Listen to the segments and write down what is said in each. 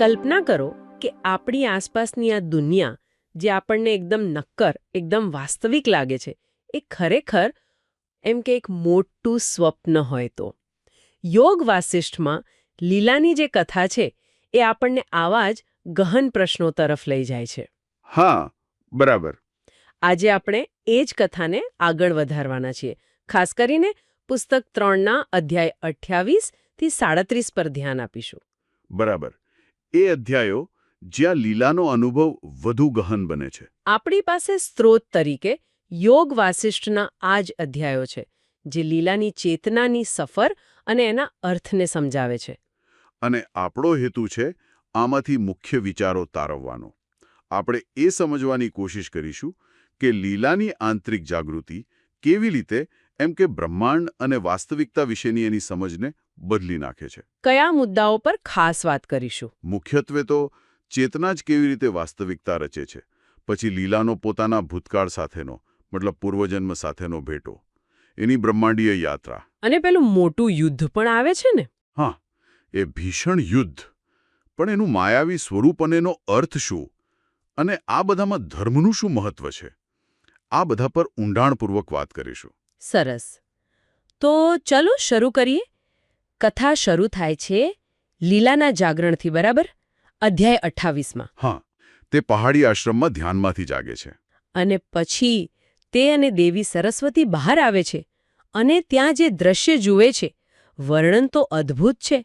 કલ્પના કરો કે આપણી આસપાસની આ દુનિયા જે આપણને એકદમ નક્કર એકદમ વાસ્તવિક લાગે છે એ ખરેખર એમ કે એક મોટું સ્વપ્ન હોય તો યોગ વાસિષ્ઠમાં લીલાની જે કથા છે એ આપણને આવા જ ગહન પ્રશ્નો તરફ લઈ જાય છે. હા, બરાબર. આજે આપણે એ જ કથાને આગળ વધારવાના છીએ. ખાસ કરીને પુસ્તક 3ના અધ્યાય 28 થી 37 પર ધ્યાન આપીશું. બરાબર. એ અધ્યાયો જ્યાં લીલાનો અનુભવ વધુ ગહન બને છે. આપણી પાસે સ્ત્રોત તરીકે યોગ વાસિષ્ઠના આ જ અધ્યાયો છે જે લીલાની ચેતનાની સફર અને એના અર્થને સમજાવે છે. અને આપણો હેતુ છે આમાંથી મુખ્ય વિચારો તારવવાનો. આપણે એ સમજવાની કોશિશ કરીશું કે લીલાની આંતરિક જાગૃતિ કેવી રીતે એમ કે બ્રહ્માંડ અને વાસ્તવિકતા વિશેની એની સમજને બદલી નાખે છે. કયા મુદ્દાઓ પર ખાસ વાત કરીશું? મુખ્યત્વે તો ચેતના જ કેવી રીતે વાસ્તવિકતા રચે છે, પછી લીલાનો પોતાના ભૂતકાળ સાથેનો મતલબ પૂર્વજન્મ સાથેનો ભેટો, એની બ્રહ્માંડીય યાત્રા. અને પેલું મોટું યુદ્ધ પણ આવે છે ને? હા, એ ભીષણ યુદ્ધ. પણ એનું માયાવી સ્વરૂપ અને એનો અર્થ શું? અને આ બધામાં ધર્મનું શું મહત્વ છે? આ બધા પર ઊંડાણપૂર્વક વાત કરીશું. સરસ. તો ચલો શરૂ કરીએ. કથા શરૂ થાય છે લીલાના જાગરણથી, બરાબર? અધ્યાય 28માં. હા, તે પહાડી આશ્રમમાં ધ્યાનમાંથી જાગે છે. અને પછી તે અને દેવી સરસ્વતી બહાર આવે છે અને ત્યાં જે દ્રશ્ય જુએ છે વર્ણન તો અદ્ભુત છે.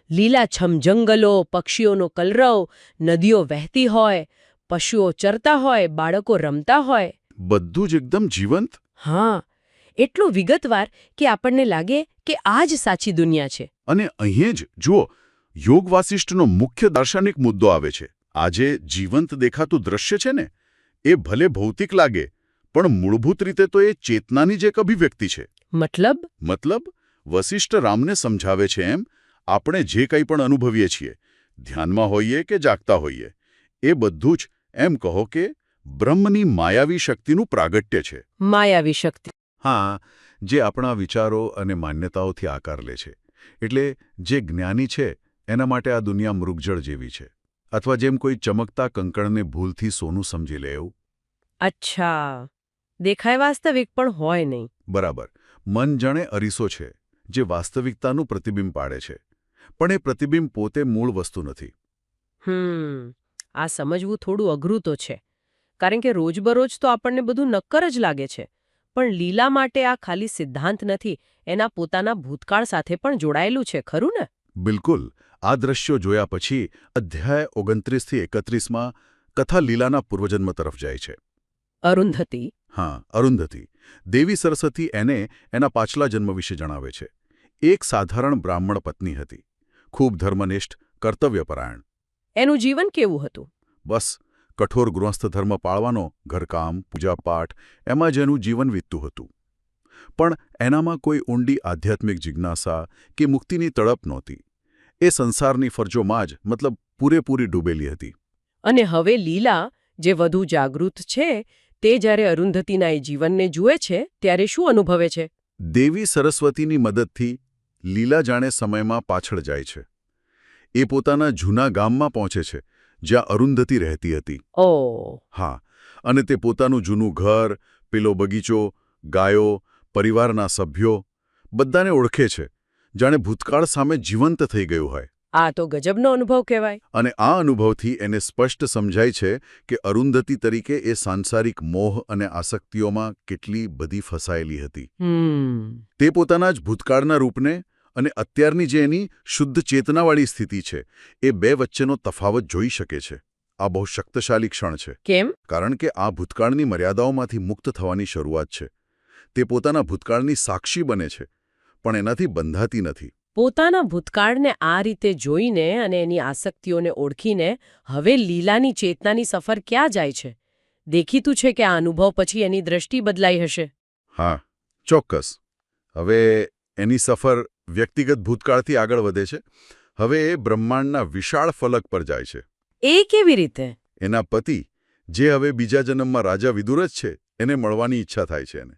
લીલાછમ જંગલો, પક્ષીઓનો કલરવ, નદીઓ વહેતી હોય, પશુઓ ચરતા હોય, બાળકો રમતા હોય. બધું જ એકદમ જીવંત. હા, એટલું વિગતવાર કે આપણને લાગે કે આ જ સાચી દુનિયા છે. અને અહીં જ જુઓ, યોગ વાસિષ્ઠનો મુખ્ય દાર્શનિક મુદ્દો આવે છે. આ જે જીવંત દેખાતું દ્રશ્ય છે ને, એ ભલે ભૌતિક લાગે પણ મૂળભૂત રીતે તો એ ચેતનાની જ એક અભિવ્યક્તિ છે. મતલબ વસિષ્ઠ રામને સમજાવે છે એમ આપણે જે કંઈ પણ અનુભવીએ છીએ, ધ્યાનમાં હોઈએ કે જાગતા હોઈએ, એ બધું જ એમ કહો કે બ્રહ્મની માયાવી શક્તિનું પ્રાગટ્ય છે. માયાવી શક્તિ. હા, જે આપણા વિચારો અને માન્યતાઓથી આકાર લે છે. એટલે જે જ્ઞાની છે એના માટે આ દુનિયા મૃગજળ જેવી છે, અથવા જેમ કોઈ ચમકતા કંકણને ભૂલથી સોનું સમજી લે એવું. અચ્છા, દેખાય વાસ્તવિક પણ હોય નહીં. બરાબર. મન જાણે અરીસો છે જે વાસ્તવિકતાનું પ્રતિબિંબ પાડે છે, પણ એ પ્રતિબિંબ પોતે મૂળ વસ્તુ નથી. આ સમજવું થોડું અઘરું તો છે, કારણ કે રોજબરોજ તો આપણને બધું નક્કર જ લાગે છે. પણ લીલા માટે આ ખાલી સિદ્ધાંત નથી, એના પોતાના ભૂતકાળ સાથે પણ જોડાયેલું છે, ખરું ને? બિલકુલ. આ દ્રશ્યો જોયા પછી અધ્યાય 29 થી 31માં કથા લીલાના પૂર્વજન્મ તરફ જાય છે. અરુંધતી. હા, અરુંધતી. દેવી સરસ્વતી એને એના પાછલા જન્મ વિશે જણાવે છે. એક સાધારણ બ્રાહ્મણ પત્ની હતી, ખૂબ ધર્મનિષ્ઠ, કર્તવ્યપરાયણ. એનું જીવન કેવું હતું? બસ કઠોર ગૃહસ્થ ધર્મ પાળવાનો, ઘરકામ, પૂજાપાઠ, એમાં જ એનું જીવન વીતતું હતું. પણ એનામાં કોઈ ઊંડી આધ્યાત્મિક જિજ્ઞાસા કે મુક્તિની તડપ નહોતી. એ સંસારની ફરજોમાં જ મતલબ પૂરેપૂરી ડૂબેલી હતી. અને હવે લીલા, જે વધુ જાગૃત છે, તે જ્યારે અરુંધતીના એ જીવનને જુએ છે ત્યારે શું અનુભવે છે? દેવી સરસ્વતીની મદદથી લીલા જાણે સમયમાં પાછળ જાય છે. એ પોતાના જૂના ગામમાં પહોંચે છે જ્યાં અરુંધતી રહેતી હતી. ઓહ. હા, અને તે પોતાનું જૂનું ઘર, પેલો બગીચો, ગાયો, પરિવારના સભ્યો બધાને ઓળખે છે, જાણે ભૂતકાળ સામે જીવંત થઈ ગયું હોય. આ તો ગજબનો અનુભવ કહેવાય. અને આ અનુભવથી એને સ્પષ્ટ સમજાય છે કે અરુંધતી તરીકે એ સાંસારિક મોહ અને આસક્તિઓમાં કેટલી બધી ફસાયેલી હતી. તે પોતાના જ ભૂતકાળના રૂપને અને અત્યારની જે એની શુદ્ધ ચેતનાવાળી સ્થિતિ છે, એ બે વચ્ચેનો તફાવત જોઈ શકે છે. આ બહુ શક્તિશાળી ક્ષણ છે. કેમ? કારણ કે આ ભૂતકાળની મર્યાદાઓમાંથી મુક્ત થવાની શરૂઆત છે. તે પોતાના ભૂતકાળની સાક્ષી બને છે, પણ એનાથી બંધાતી નથી. પોતાના ભૂતકાળને આ રીતે જોઈને અને એની આસક્તિઓને ઓળખીને હવે લીલાની ચેતનાની સફર ક્યાં જાય છે? દેખીતું છે કે આ અનુભવ પછી એની દ્રષ્ટિ બદલાઈ હશે. હા, ચોક્કસ. હવે એની સફર વ્યક્તિગત ભૂતકાળથી આગળ વધે છે. હવે એ બ્રહ્માંડના વિશાળ ફલક પર જાય છે. એ કેવી રીતે? એના પતિ, જે હવે બીજા જન્મમાં રાજા વિદુર જ છે, એને મળવાની ઈચ્છા થાય છે એને.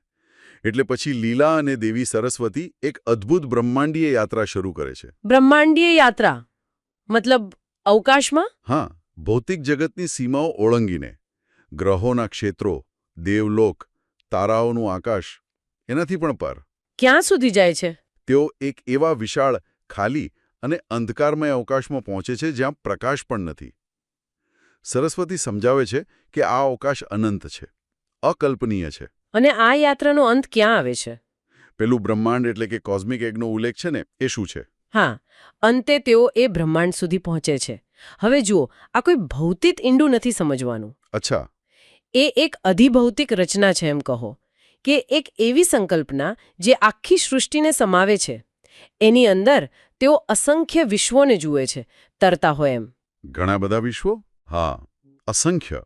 એટલે પછી લીલા અને દેવી સરસ્વતી એક અદ્ભુત બ્રહ્માંડીય યાત્રા શરૂ કરે છે. બ્રહ્માંડીય યાત્રા મતલબ અવકાશમાં? હા, ભૌતિક જગતની સીમાઓ ઓળંગીને. ગ્રહોના ક્ષેત્રો, દેવલોક, તારાઓનું આકાશ, એનાથી પણ પર. ક્યાં સુધી જાય છે? તેઓ એક એવા વિશાળ, ખાલી અને અંધકારમય અવકાશમાં પહોંચે છે જ્યાં પ્રકાશ પણ નથી. સરસ્વતી સમજાવે છે કે આ અવકાશ અનંત છે, અકલ્પનીય છે. અને આ યાત્રાનો અંત ક્યાં આવે છે? પેલું બ્રહ્માંડ એટલે કે કોસ્મિક એગનો ઉલ્લેખ છે ને, એ શું છે? હા, અંતે તેઓ એ બ્રહ્માંડ સુધી પહોંચે છે. હવે જુઓ, આ કોઈ ભૌતિક ઈંડું નથી સમજવાનું. અચ્છા. એ એક અધિભૌતિક રચના છે એમ કહો, કે એક એવી સંકલ્પના જે આખી સૃષ્ટિને સમાવે છે. એની અંદર તેઓ અસંખ્ય વિશ્વોને જુએ છે, તરતા હોય એમ. ઘણા બધા વિશ્વો? હા, અસંખ્ય.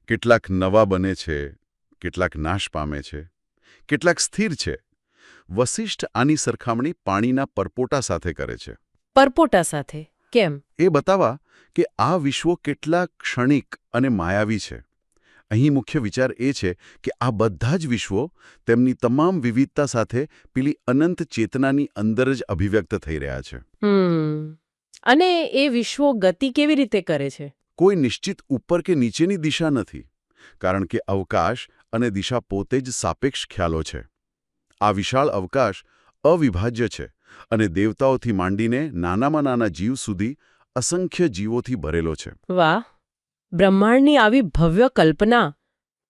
કેટલાક નવા બને છે, કેટલાક નાશ પામે છે, કેટલાક સ્થિર છે. વસિષ્ઠ આની સરખામણી પાણીના પરપોટા સાથે કરે છે. પરપોટા સાથે? કેમ? એ બતાવવા કે આ વિશ્વો કેટલા ક્ષણિક અને માયાવી છે. અહીં મુખ્ય વિચાર એ છે કે આ બધા જ વિશ્વો તેમની તમામ વિવિધતા સાથે પેલી અનંત ચેતનાની અંદર જ અભિવ્યક્ત થઈ રહ્યા છે. અને એ વિશ્વો ગતિ કેવી રીતે કરે છે? કોઈ નિશ્ચિત ઉપર કે નીચેની દિશા નથી, કારણ કે અવકાશ અને દિશા પોતે જ સાપેક્ષ ખ્યાલો છે. આ વિશાળ અવકાશ અવિભાજ્ય છે અને દેવતાઓથી માંડીને નાનામાં નાના જીવ સુધી અસંખ્ય જીવોથી ભરેલો છે. વાહ! બ્રહ્માંડની આવી ભવ્ય કલ્પના,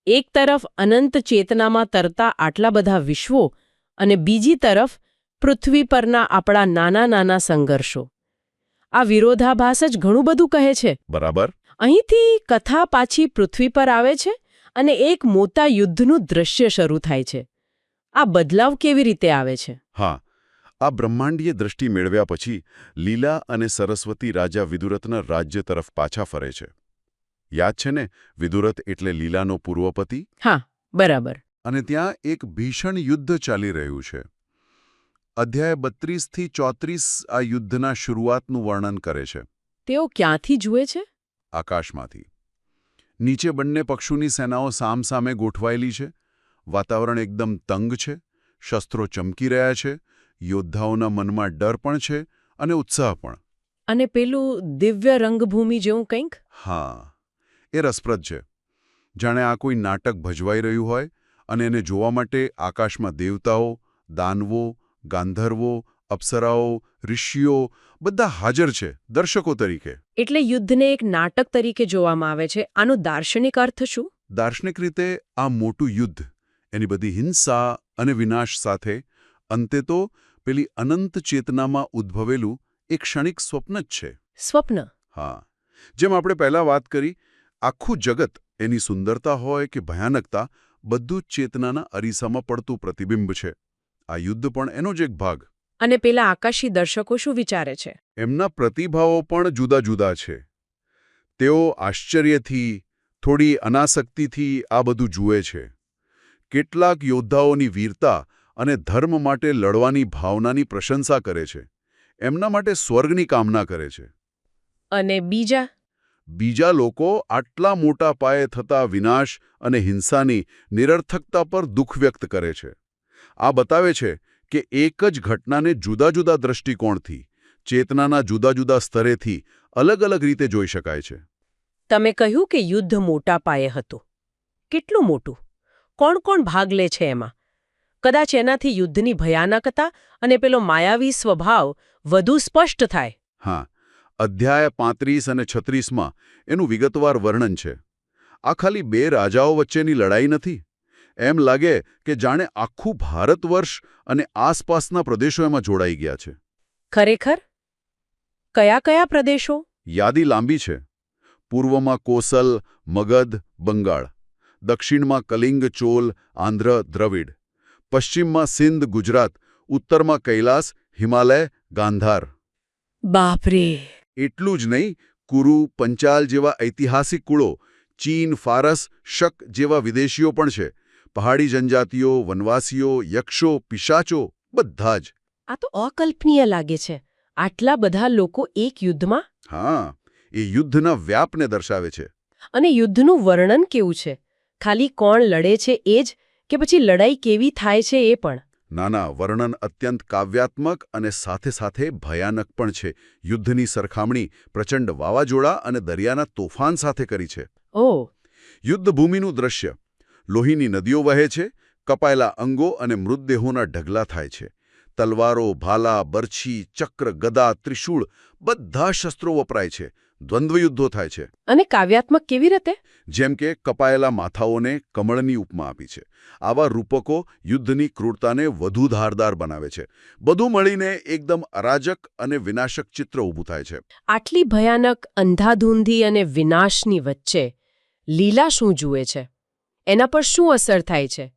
એક તરફ અનંત ચેતનામાં તરતા આટલા બધા વિશ્વો અને બીજી તરફ પૃથ્વી પરના આપણા નાના નાના સંઘર્ષો. આ વિરોધાભાસ જ ઘણું બધું કહે છે. બરાબર. અહીંથી કથા પાછી પૃથ્વી પર આવે છે અને એક મોટા યુદ્ધનું દ્રશ્ય શરૂ થાય છે. આ બદલાવ કેવી રીતે આવે છે? હા, આ બ્રહ્માંડીય દ્રષ્ટિ મેળવ્યા પછી લીલા અને સરસ્વતી રાજા વિદુરથના રાજ્ય તરફ પાછા ફરે છે. યાદ છે ને, વિદુરથ એટલે લીલાનો પૂર્વપતિ? હા, બરાબર. અને ત્યાં એક ભીષણ યુદ્ધ ચાલી રહ્યું છે. અધ્યાય 32થી 34 આ યુદ્ધના શરૂઆતનું વર્ણન કરે છે. તેઓ ક્યાંથી જુએ છે? આકાશમાંથી. નીચે બંને પક્ષોની સેનાઓ સામસામે ગોઠવાયેલી છે. વાતાવરણ એકદમ તંગ છે, શસ્ત્રો ચમકી રહ્યા છે, યોદ્ધાઓના મનમાં ડર પણ છે અને ઉત્સાહ પણ. અને પેલું દિવ્ય રંગભૂમિ જેવું કંઈક? હા, એ રસપ્રદ છે. જાણે આ કોઈ નાટક ભજવાઈ રહ્યું હોય અને એને જોવા માટે આકાશમાં દેવતાઓ, દાનવો, ગાંધર્વો, અપ્સરાઓ, ઋષિઓ બધા હાજર છે, દર્શકો તરીકે. એટલે યુદ્ધને એક નાટક તરીકે જોવામાં આવે છે. આનો દાર્શનિક અર્થ શું? દાર્શનિક રીતે આ મોટું યુદ્ધ, એની બધી હિંસા અને વિનાશ સાથે અંતે તો પેલી અનંત ચેતનામાં ઉદ્ભવેલું એક ક્ષણિક સ્વપ્ન જ છે. સ્વપ્ન? હા, જેમ આપણે પહેલાં વાત કરી, આખું જગત, એની સુંદરતા હોય કે ભયાનકતા, બધું જ ચેતનાના અરીસામાં પડતું પ્રતિબિંબ છે. આ યુદ્ધ પણ એનો જ એક ભાગ. અને પેલા આકાશી દર્શકો શું વિચારે છે? એમના પ્રતિભાવો પણ જુદા જુદા છે. તેઓ આશ્ચર્યથી, થોડી અનાસક્તિથી આ બધું જુએ છે. કેટલાક યોદ્ધાઓની વીરતા અને ધર્મ માટે લડવાની ભાવનાની પ્રશંસા કરે છે. એમના માટે સ્વર્ગની કામના કરે છે. અને બીજા? બીજા લોકો આટલા મોટા પાયે થતા વિનાશ અને હિંસાની નિરર્થકતા પર દુઃખ વ્યક્ત કરે છે. આ બતાવે છે કે એક જ ઘટનાને જુદા જુદા દ્રષ્ટિકોણથી, ચેતનાના જુદા જુદા સ્તરેથી અલગ અલગ રીતે જોઈ શકાય છે. તમે કહ્યું કે યુદ્ધ મોટા પાયે હતું. કેટલું મોટું? કોણ કોણ ભાગ લે છે એમાં? કદાચ એનાથી યુદ્ધની ભયાનકતા અને પેલો માયાવી સ્વભાવ વધુ સ્પષ્ટ થાય. હા, અધ્યાય 35 અને 36માં એનું વિગતવાર વર્ણન છે. આ ખાલી બે રાજાઓ વચ્ચેની લડાઈ નથી. એમ લાગે કે જાણે આખું ભારતવર્ષ અને આસપાસના પ્રદેશો એમાં જોડાઈ ગયા છે. ખરેખર? કયા કયા પ્રદેશો? યાદી લાંબી છે. પૂર્વમાં કોસલ, મગધ, બંગાળ. દક્ષિણમાં કલિંગ, ચોલ, આંધ્ર, દ્રવિડ. પશ્ચિમમાં સિંધ, ગુજરાત. ઉત્તરમાં કૈલાસ, હિમાલય, ગાંધાર. બાપરે! એટલું જ નહીં, કુરુ, પંચાલ જેવા ઐતિહાસિક કુળો, ચીન, ફારસ, શક જેવા વિદેશીઓ પણ છે. પહાડી જનજાતિઓ, વનવાસીઓ, યક્ષો, પિશાચો, બધા જ. આ તો અકલ્પનીય લાગે છે. આટલા બધા લોકો એક યુદ્ધમાં? હા, એ યુદ્ધના વ્યાપને દર્શાવે છે. અને યુદ્ધનું વર્ણન કેવું છે? ખાલી કોણ લડે છે એ જ, કે પછી લડાઈ કેવી થાય છે એ પણ? નાના વર્ણન અત્યંત કાવ્યાત્મક અને સાથે સાથે ભયાનક પણ છે. યુદ્ધની સરખામણી પ્રચંડ વાવાઝોડા અને દરિયાના તોફાન સાથે કરી છે. ઓહ, યુદ્ધભૂમિનું દ્રશ્ય. લોહીની નદીઓ વહે છે, કપાયેલા અંગો અને મૃતદેહોના ઢગલા થાય છે. તલવારો, ભાલા, બરછી, ચક્ર, ગદા, ત્રિશૂળ બધા શસ્ત્રો વપરાય છે. દ્વંદ્વયુદ્ધો થાય છે. અને કાવ્યાત્મક કેવી રીતે? જેમ કે કપાયેલા માથાઓને કમળની ઉપમા આપી છે. આવા રૂપકો યુદ્ધની ક્રૂરતાને વધુ ધારદાર બનાવે છે. બધું મળીને એકદમ અરાજક અને વિનાશક ચિત્ર ઊભું થાય છે. આટલી ભયાનક અંધાધૂંધી અને વિનાશની વચ્ચે લીલા શું જુએ છે? એના પર શું અસર થાય છે?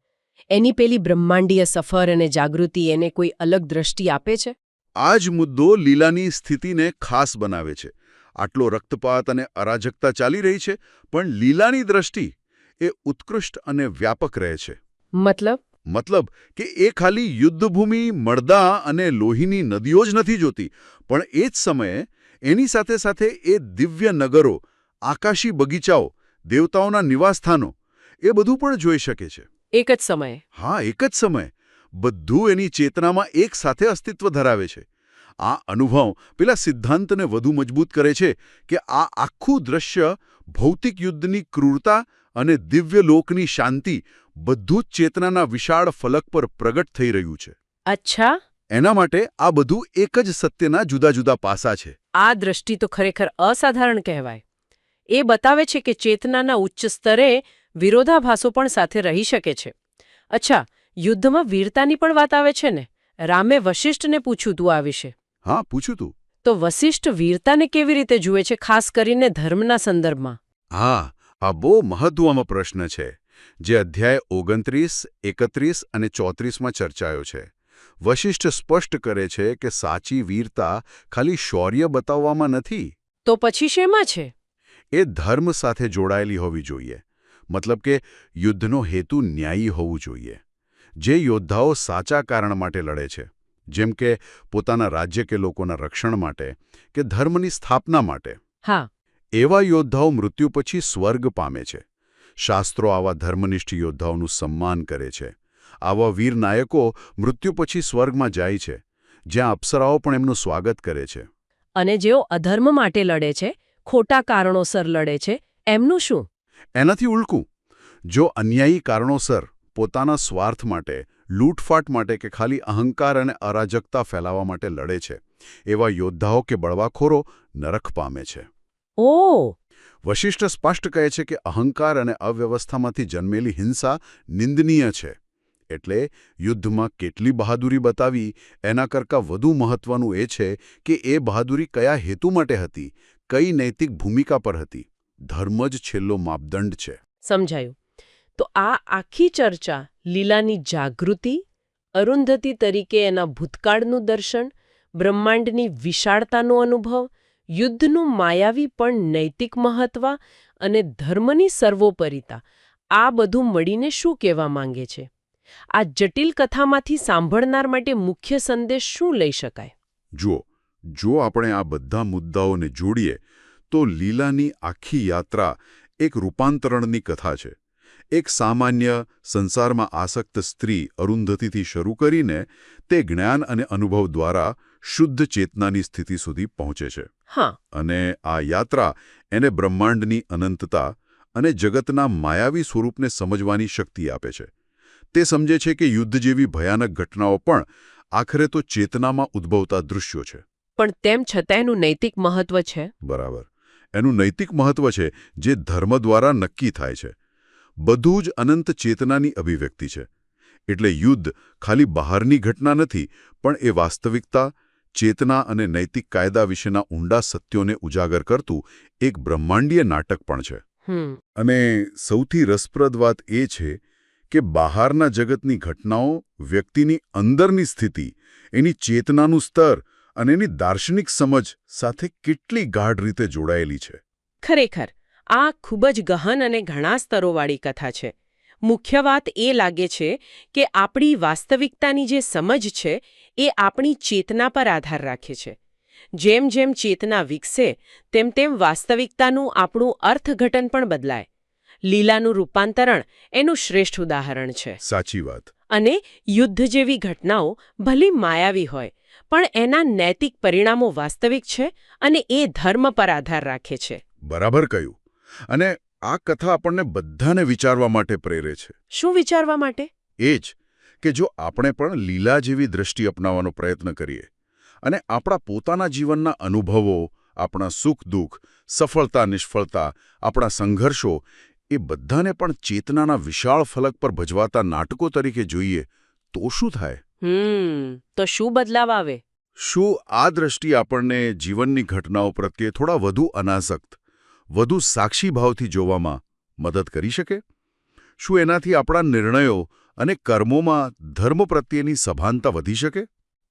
એની પેલી બ્રહ્માંડીય સફર અને જાગૃતિ એને કોઈ અલગ દ્રષ્ટિ આપે છે? આ જ મુદ્દો લીલાની સ્થિતિને ખાસ બનાવે છે. આટલો રક્તપાત અને અરાજકતા ચાલી રહી છે, પણ લીલાની દ્રષ્ટિ એ ઉત્કૃષ્ટ અને વ્યાપક રહે છે. મતલબ કે એ ખાલી યુદ્ધભૂમિ, મળદા અને લોહીની નદીઓ જ નથી જોતી, પણ એ જ સમયે એની સાથે સાથે એ દિવ્ય નગરો, આકાશી બગીચાઓ, દેવતાઓના નિવાસસ્થાનો એ બધું પણ જોઈ શકે છે. એક જ સમયે? હા, એક જ સમયે. બધું એની ચેતનામાં એક સાથે અસ્તિત્વ ધરાવે છે. આ અનુભવ પેલા સિદ્ધાંતને વધુ મજબૂત કરે છે કે આ આખું દ્રશ્ય ભૌતિક યુદ્ધની ક્રૂરતા અને દિવ્ય લોકની શાંતિ બધું જ ચેતનાના વિશાળ ફલક પર પ્રગટ થઈ રહ્યું છે. અચ્છા. એના માટે આ બધું એક જ સત્યના જુદા જુદા પાસા છે. આ દ્રષ્ટિ તો ખરેખર અસાધારણ કહેવાય. એ બતાવે છે કે ચેતનાના ઉચ્ચ સ્તરે વિરોધાભાસો પણ સાથે રહી શકે છે. અચ્છા, યુદ્ધમાં વીરતાની પણ વાત આવે છે ને? રામે વશિષ્ઠને પૂછ્યું તું આ વિશે. હા, પૂછ્યું તું. તો વશિષ્ઠ વીરતાને કેવી રીતે જુએ છે, ખાસ કરીને ધર્મના સંદર્ભમાં? હા, આ બહુ મહત્વનો પ્રશ્ન છે, જે અધ્યાય 29, 31 અને 34માં ચર્ચાયો છે. વશિષ્ઠ સ્પષ્ટ કરે છે કે સાચી વીરતા ખાલી શૌર્ય બતાવવામાં નથી. તો પછી શેમાં છે? એ ધર્મ સાથે જોડાયેલી હોવી જોઈએ. મતલબ કે યુદ્ધનો હેતુ ન્યાયી હોવું જોઈએ. જે યોદ્ધાઓ સાચા કારણ માટે લડે છે, જેમ કે પોતાના રાજ્ય કે લોકોના રક્ષણ માટે કે ધર્મની સ્થાપના માટે, હા, એવા યોદ્ધાઓ મૃત્યુ પછી સ્વર્ગ પામે છે. શાસ્ત્રો આવા ધર્મનિષ્ઠ યોદ્ધાઓનું સન્માન કરે છે. આવા વીર નાયકો મૃત્યુ પછી સ્વર્ગમાં જાય છે, જ્યાં અપ્સરાઓ પણ એમનું સ્વાગત કરે છે. અને જેઓ અધર્મ માટે લડે છે, ખોટા કારણોસર લડે છે, એમનું શું? એનાથી ઉલટું, જો અન્યાયી કારણોસર પોતાના સ્વાર્થ માટે, લૂંટફાટ માટે કે ખાલી અહંકાર અને અરાજકતા ફેલાવવા માટે લડે છે, એવા યોદ્ધાઓ કે બળવાખોરો નરક પામે છે. ઓહ! વશિષ્ઠ સ્પષ્ટ કહે છે કે અહંકાર અને અવ્યવસ્થામાંથી જન્મેલી હિંસા નિંદનીય છે. એટલે યુદ્ધમાં કેટલી બહાદુરી બતાવી એના કરતાં વધુ મહત્વનું એ છે કે એ બહાદુરી કયા હેતુ માટે હતી, કઈ નૈતિક ભૂમિકા પર હતી. ધર્મ જ છેલ્લો માપદંડ છે. સમજાયું. તો આ આખી ચર્ચા લીલાની જાગૃતિ, અરુંધતી તરીકે એના ભૂતકાળનું દર્શન, બ્રહ્માંડની વિશાળતાનો અનુભવ, યુદ્ધનું માયાવી પણ નૈતિક મહત્વ અને ધર્મની સર્વોપરિતા, આ બધું મળીને શું કહેવા માંગે છે? આ જટિલ કથામાંથી સાંભળનાર માટે મુખ્ય સંદેશ શું લઈ શકાય? જો આપણે આ બધા મુદ્દાઓને જોડીએ તો લીલાની આખી યાત્રા એક રૂપાંતરણની કથા છે. એક સામાન્ય સંસારમાં આસક્ત સ્ત્રી અરુંધતીથી શરૂ કરીને તે જ્ઞાન અને અનુભવ દ્વારા શુદ્ધ ચેતનાની સ્થિતિ સુધી પહોંચે છે. હા. અને આ યાત્રા એને બ્રહ્માંડની અનંતતા અને જગતના માયાવી સ્વરૂપને સમજવાની શક્તિ આપે છે. તે સમજે છે કે યુદ્ધ જેવી ભયાનક ઘટનાઓ પણ આખરે તો ચેતનામાં ઉદ્ભવતા દૃશ્યો છે. પણ તેમ છતાં એનું નૈતિક મહત્વ છે. બરાબર. એનું નૈતિક મહત્વ છે જે ધર્મ દ્વારા નક્કી થાય છે. બધું જ અનંત ચેતનાની અભિવ્યક્તિ છે. એટલે યુદ્ધ ખાલી બહારની ઘટના નથી, પણ એ વાસ્તવિકતા, ચેતના અને નૈતિક કાયદા વિશેના ઊંડા સત્યોને ઉજાગર કરતું એક બ્રહ્માંડીય નાટક પણ છે. અને સૌથી રસપ્રદ વાત એ છે કે બહારના જગતની ઘટનાઓ વ્યક્તિની અંદરની સ્થિતિ, એની ચેતનાનું સ્તર અને એની દાર્શનિક સમજ સાથે કેટલી ગાઢ રીતે જોડાયેલી છે. ખરેખર આ ખૂબ જ ગહન અને ઘણા સ્તરોવાળી કથા છે. મુખ્ય વાત એ લાગે છે કે આપણી વાસ્તવિકતાની જે સમજ છે એ આપણી ચેતના પર આધાર રાખે છે. જેમ જેમ ચેતના વિકસે તેમ તેમ વાસ્તવિકતાનું આપણું અર્થઘટન પણ બદલાય. લીલાનું રૂપાંતરણ એનું શ્રેષ્ઠ ઉદાહરણ છે. સાચી વાત. અને યુદ્ધ જેવી ઘટનાઓ ભલી માયાવી હોય પણ એના નૈતિક પરિણામો વાસ્તવિક છે અને એ ધર્મ પર આધાર રાખે છે. બરાબર કહ્યું. અને આ કથા આપણને બધાને વિચારવા માટે પ્રેરે છે. શું વિચારવા માટે? એ જ કે જો આપણે પણ લીલા જેવી દ્રષ્ટિ અપનાવવાનો પ્રયત્ન કરીએ અને આપણા પોતાના જીવનના અનુભવો, આપણા સુખ દુઃખ, સફળતા નિષ્ફળતા, આપણા સંઘર્ષો એ બધાને પણ ચેતનાના વિશાળ ફલક પર ભજવાતા નાટકો તરીકે જોઈએ તો શું થાય? તો શું બદલાવ આવે? શું આ દ્રષ્ટિ આપણને જીવનની ઘટનાઓ પ્રત્યે થોડા વધુ અનાસક્ત, વધુ સાક્ષી ભાવથી જોવામાં મદદ કરી શકે? શું એનાથી આપણા નિર્ણયો અને કર્મોમાં ધર્મ પ્રત્યેની સભાનતા વધી શકે?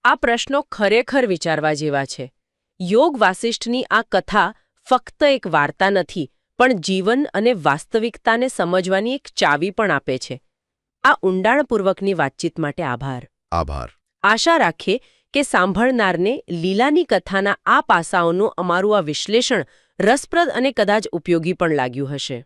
આ પ્રશ્નો ખરેખર વિચારવા જેવા છે. યોગ વાસિષ્ઠની આ કથા ફક્ત એક વાર્તા નથી પણ જીવન અને વાસ્તવિકતાને સમજવાની એક ચાવી પણ આપે છે. આ ઊંડાણપૂર્વકની વાતચીત માટે આભાર. આભાર. આશા રાખીએ કે સાંભળનારને લીલાની કથાના આ પાસાઓનું અમારું આ વિશ્લેષણ રસપ્રદ અને કદાચ ઉપયોગી પણ લાગ્યું હશે.